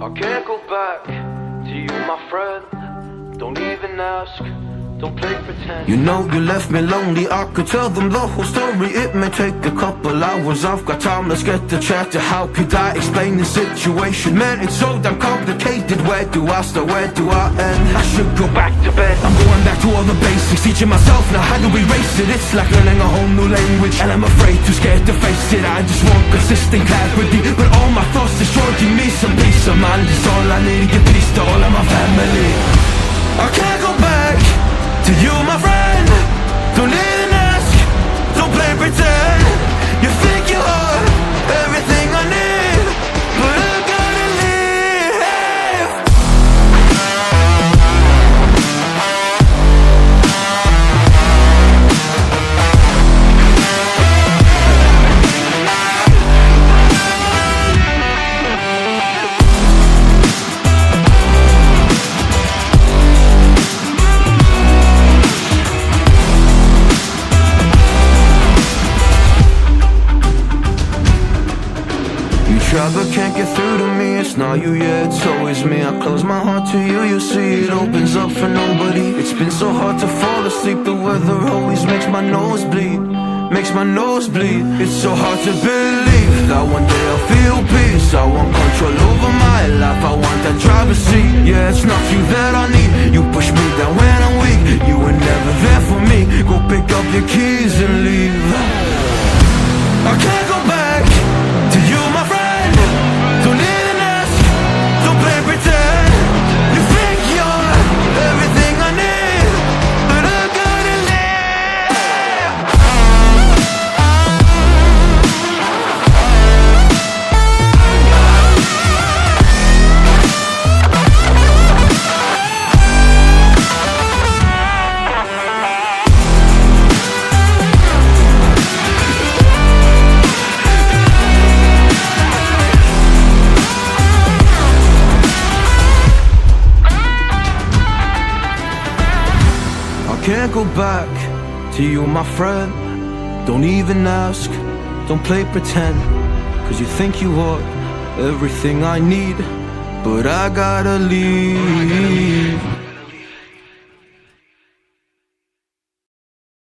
I can't go back to you, my friend. Don't even ask, don't play pretend. You know you left me lonely, I could tell them the whole story. It may take a couple hours, I've got time, let's get to chat. How could I explain the situation? Man, it's so damn complicated. Where do I start, where do I end? I should go back to bed. I'm going back to all the basics, teaching myself now how to erase it. It's like learning a whole new language, and I'm afraid, too scared to face it. I just want consistent clarity, but all my thoughts destroying me. Some peace of mind is all I need, give peace to all of my family. I can't go back to you, my friend. Don't even ask, don't play pretend. You think you are everything I need, but I gotta leave. Try but can't get through to me. It's not you, yeah, it's always me. I close my heart to you, you see it opens up for nobody. It's been so hard to fall asleep. The weather always makes my nose bleed, makes my nose bleed. It's so hard to believe that one day I'll feel peace. I want control over my life, I want that driver's seat. Yeah, it's not you that I need, you push me down when I'm weak. You were never there for me, go pick up your keys and leave. I can't go back to you, my friend. Don't even ask, don't play pretend. You think you're everything I need, but I gotta live. Can't go back to you, my friend. Don't even ask, don't play pretend. Cause you think you are everything I need, but I gotta leave.